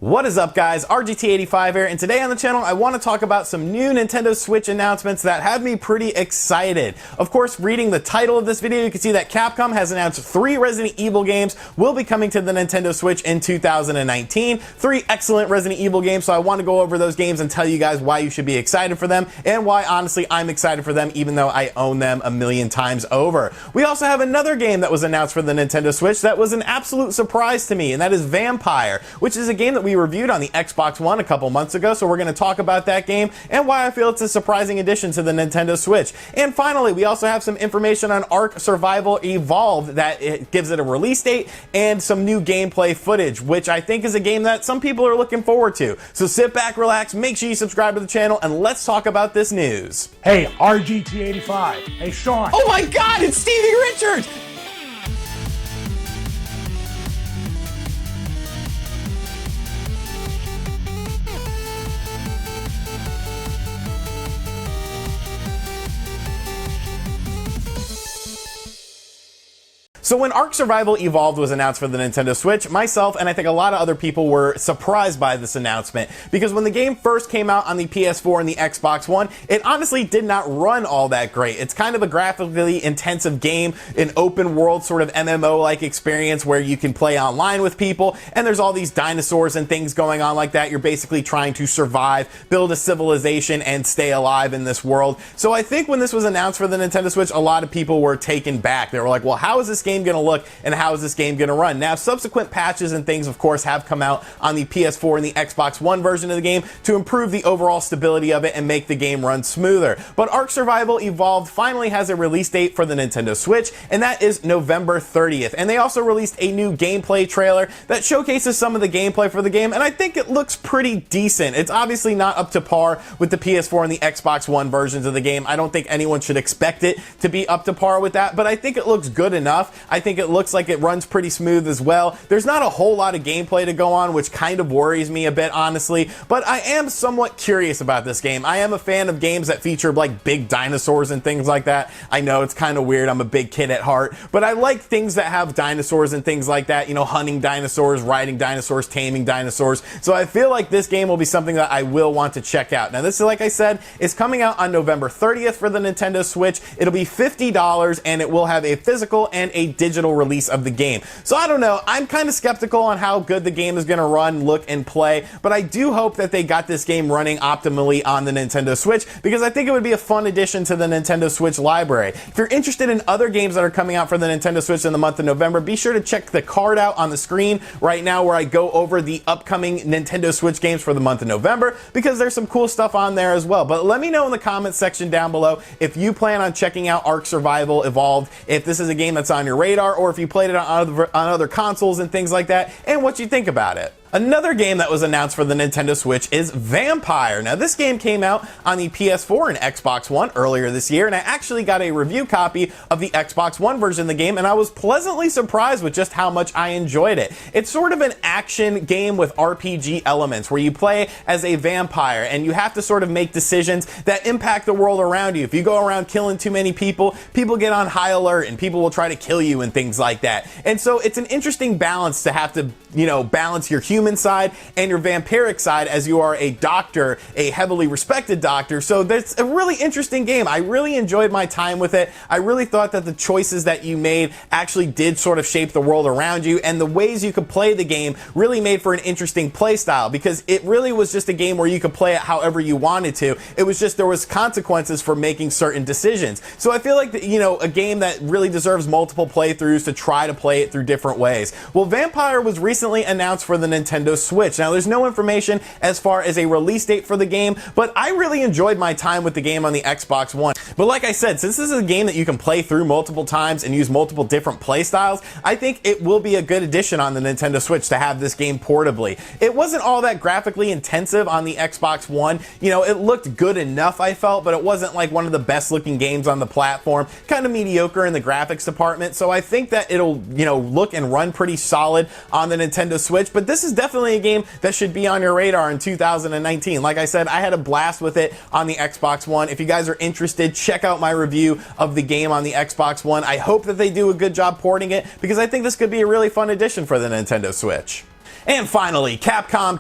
What is up, guys? RGT85 here, and today on the channel I want to talk about some new Nintendo Switch announcements that have me pretty excited. Of course, reading the title of this video, you can see that Capcom has announced 3 Resident Evil games will be coming to the Nintendo Switch in 2019. 3 excellent Resident Evil games, so I want to go over those games and tell you guys why you should be excited for them, and why, honestly, I'm excited for them even though I own them a million times over. We also have another game that was announced for the Nintendo Switch that was an absolute surprise to me, and that is Vampyr, which is a game that we reviewed on the Xbox One a couple months ago, so we're going to talk about that game and why I feel it's a surprising addition to the Nintendo Switch. And finally, we also have some information on ARK Survival Evolved that it gives it a release date and some new gameplay footage, which I think is a game that some people are looking forward to. So sit back, relax, make sure you subscribe to the channel, and let's talk about this news. Hey, RGT85. Hey, Sean. Oh my God, it's Stevie Richards! So when ARK Survival Evolved was announced for the Nintendo Switch, myself and I think a lot of other people were surprised by this announcement, because when the game first came out on the PS4 and the Xbox One, it honestly did not run all that great. It's kind of a graphically intensive game, an open world sort of MMO-like experience where you can play online with people, and there's all these dinosaurs and things going on like that. You're basically trying to survive, build a civilization, and stay alive in this world. So I think when this was announced for the Nintendo Switch, a lot of people were taken back. They were like, well, how is this game going to look and how is this game going to run? Now, subsequent patches and things, of course, have come out on the PS4 and the Xbox One version of the game to improve the overall stability of it and make the game run smoother. But ARK Survival Evolved finally has a release date for the Nintendo Switch, and that is November 30th. And they also released a new gameplay trailer that showcases some of the gameplay for the game, and I think it looks pretty decent. It's obviously not up to par with the PS4 and the Xbox One versions of the game. I don't think anyone should expect it to be up to par with that, but I think it looks good enough. I think it looks like it runs pretty smooth as well. There's not a whole lot of gameplay to go on, which kind of worries me a bit, honestly, but I am somewhat curious about this game. I am a fan of games that feature like big dinosaurs and things like that. I know it's kind of weird. I'm a big kid at heart, but I like things that have dinosaurs and things like that, you know, hunting dinosaurs, riding dinosaurs, taming dinosaurs. So I feel like this game will be something that I will want to check out. Now, this is, like I said, is coming out on November 30th for the Nintendo Switch. It'll be $50, and it will have a physical and a digital release of the game. So I don't know, I'm kind of skeptical on how good the game is going to run, look, and play, but I do hope that they got this game running optimally on the Nintendo Switch, because I think it would be a fun addition to the Nintendo Switch library. If you're interested in other games that are coming out for the Nintendo Switch in the month of November, be sure to check the card out on the screen right now where I go over the upcoming Nintendo Switch games for the month of November, because there's some cool stuff on there as well. But let me know in the comments section down below if you plan on checking out ARK Survival Evolved, if this is a game that's on your radar, or if you played it on other consoles and things like that, and what you think about it. Another game that was announced for the Nintendo Switch is Vampyr. Now, this game came out on the PS4 and Xbox One earlier this year, and I actually got a review copy of the Xbox One version of the game, and I was pleasantly surprised with just how much I enjoyed it. It's sort of an action game with RPG elements where you play as a vampire, and you have to sort of make decisions that impact the world around you. If you go around killing too many people, people get on high alert, and people will try to kill you and things like that. And so it's an interesting balance to have to, you know, balance your human side and your vampiric side, as you are a doctor, a heavily respected doctor. So that's a really interesting game. I really enjoyed my time with it. I really thought that the choices that you made actually did sort of shape the world around you, and the ways you could play the game really made for an interesting play style, because it really was just a game where you could play it however you wanted to. It was just there was consequences for making certain decisions. So I feel like, you know, a game that really deserves multiple playthroughs to try to play it through different ways. Well, Vampyr was recently announced for the Nintendo Switch. Now, there's no information as far as a release date for the game, but I really enjoyed my time with the game on the Xbox One. But like I said, since this is a game that you can play through multiple times and use multiple different play styles, I think it will be a good addition on the Nintendo Switch to have this game portably. It wasn't all that graphically intensive on the Xbox One. You know, it looked good enough, I felt, but it wasn't like one of the best looking games on the platform. Kind of mediocre in the graphics department. So I think that it'll, you know, look and run pretty solid on the Nintendo Switch, but this is definitely a game that should be on your radar in 2019. Like I said, I had a blast with it on the Xbox One. If you guys are interested, check out my review of the game on the Xbox One. I hope that they do a good job porting it, because I think this could be a really fun addition for the Nintendo Switch. And finally, Capcom.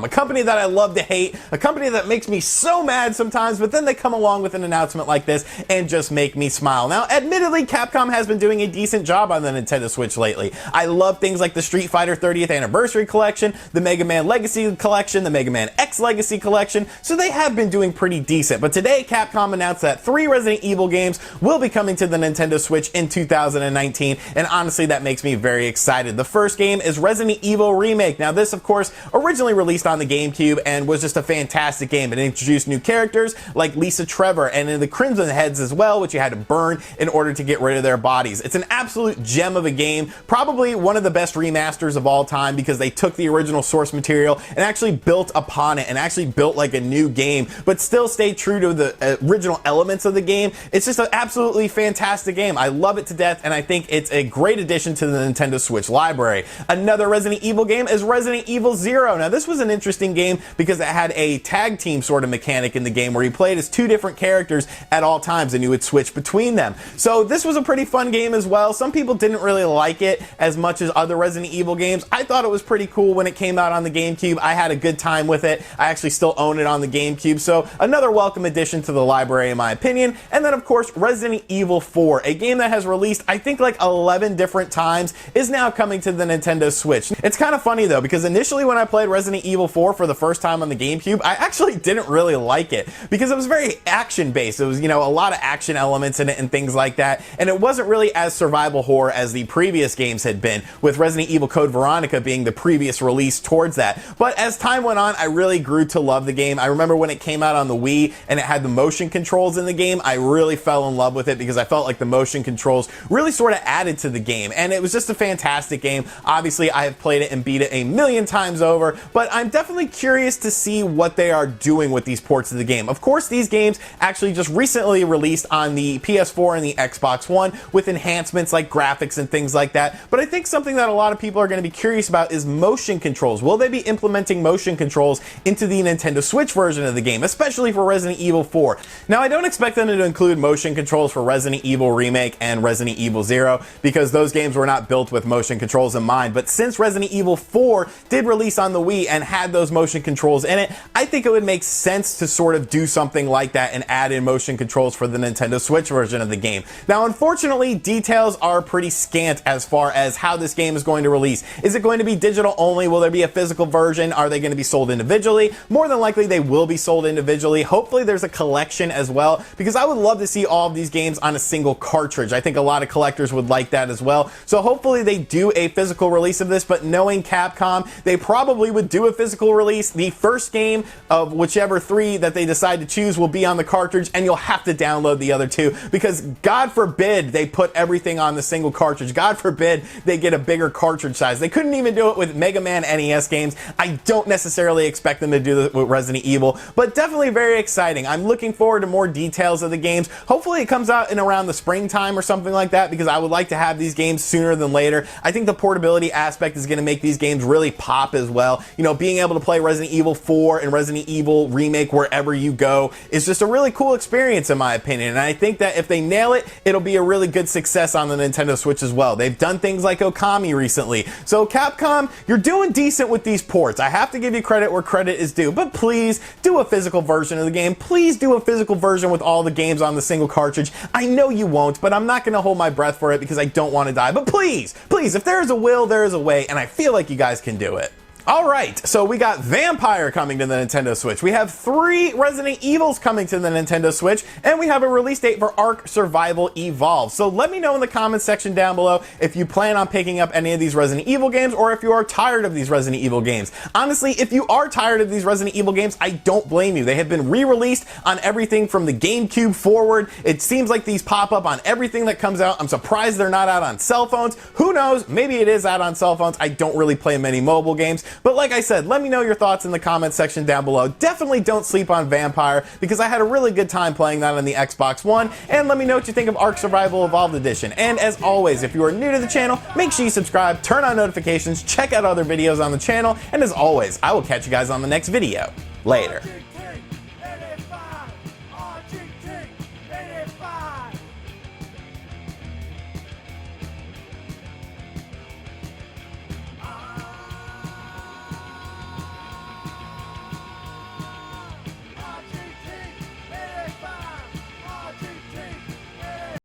A company that I love to hate, a company that makes me so mad sometimes, but then they come along with an announcement like this and just make me smile. Now, admittedly, Capcom has been doing a decent job on the Nintendo Switch lately. I love things like the Street Fighter 30th Anniversary Collection, the Mega Man Legacy Collection, the Mega Man X Legacy Collection, so they have been doing pretty decent. But today, Capcom announced that 3 Resident Evil games will be coming to the Nintendo Switch in 2019, and honestly, that makes me very excited. The first game is Resident Evil Remake. Now, this, of course, originally released on the GameCube and was just a fantastic game. It introduced new characters like Lisa Trevor and in the Crimson Heads as well, which you had to burn in order to get rid of their bodies. It's an absolute gem of a game, probably one of the best remasters of all time because they took the original source material and actually built upon it and actually built like a new game, but still stayed true to the original elements of the game. It's just an absolutely fantastic game. I love it to death, and I think it's a great addition to the Nintendo Switch library. Another Resident Evil game is Resident Evil Zero. Now, this was an interesting game because it had a tag team sort of mechanic in the game where you played as 2 different characters at all times and you would switch between them. So this was a pretty fun game as well. Some people didn't really like it as much as other Resident Evil games. I thought it was pretty cool when it came out on the GameCube. I had a good time with it. I actually still own it on the GameCube. So another welcome addition to the library in my opinion. And then of course Resident Evil 4, a game that has released I think like 11 different times, is now coming to the Nintendo Switch. It's kind of funny though, because initially when I played Resident Evil 4 for the first time on the GameCube, I actually didn't really like it because it was very action based. It was, you know, a lot of action elements in it and things like that, and it wasn't really as survival horror as the previous games had been, with Resident Evil Code Veronica being the previous release towards that. But as time went on, I really grew to love the game. I remember when it came out on the Wii and it had the motion controls in the game, I really fell in love with it because I felt like the motion controls really sort of added to the game, and it was just a fantastic game. Obviously, I have played it and beat it a million times over, but I'm definitely curious to see what they are doing with these ports of the game. Of course, these games actually just recently released on the PS4 and the Xbox One with enhancements like graphics and things like that, but I think something that a lot of people are going to be curious about is motion controls. Will they be implementing motion controls into the Nintendo Switch version of the game, especially for Resident Evil 4? Now, I don't expect them to include motion controls for Resident Evil Remake and Resident Evil Zero because those games were not built with motion controls in mind, but since Resident Evil 4 did release on the Wii and had those motion controls in it, I think it would make sense to sort of do something like that and add in motion controls for the Nintendo Switch version of the game. Now, unfortunately, details are pretty scant as far as how this game is going to release. Is it going to be digital only? Will there be a physical version? Are they going to be sold individually? More than likely, they will be sold individually. Hopefully, there's a collection as well, because I would love to see all of these games on a single cartridge. I think a lot of collectors would like that as well. So hopefully they do a physical release of this, but knowing Capcom, they probably would do a physical release. The first game of whichever 3 that they decide to choose will be on the cartridge, and you'll have to download the other 2 because God forbid they put everything on the single cartridge. God forbid they get a bigger cartridge size. They couldn't even do it with Mega Man NES games. I don't necessarily expect them to do this with Resident Evil, but definitely very exciting. I'm looking forward to more details of the games. Hopefully it comes out in around the springtime or something like that, because I would like to have these games sooner than later. I think the portability aspect is going to make these games really pop as well. You know, being able to play Resident Evil 4 and Resident Evil Remake wherever you go is just a really cool experience in my opinion, and I think that if they nail it, it'll be a really good success on the Nintendo Switch as well. They've done things like Okami recently. So Capcom, you're doing decent with these ports. I have to give you credit where credit is due, but please do a physical version of the game. Please do a physical version with all the games on the single cartridge. I know you won't, but I'm not going to hold my breath for it because I don't want to die. But please, please, if there is a will, there is a way, and I feel like you guys can do it. Alright, so we got Vampyr coming to the Nintendo Switch. We have 3 Resident Evils coming to the Nintendo Switch, and we have a release date for ARK Survival Evolved. So let me know in the comments section down below if you plan on picking up any of these Resident Evil games, or if you are tired of these Resident Evil games. Honestly, if you are tired of these Resident Evil games, I don't blame you. They have been re-released on everything from the GameCube forward. It seems like these pop up on everything that comes out. I'm surprised they're not out on cell phones. Who knows? Maybe it is out on cell phones. I don't really play many mobile games. But like I said, let me know your thoughts in the comments section down below. Definitely don't sleep on Vampyr, because I had a really good time playing that on the Xbox One. And let me know what you think of ARK Survival Evolved Edition. And as always, if you are new to the channel, make sure you subscribe, turn on notifications, check out other videos on the channel, and as always, I will catch you guys on the next video. Later.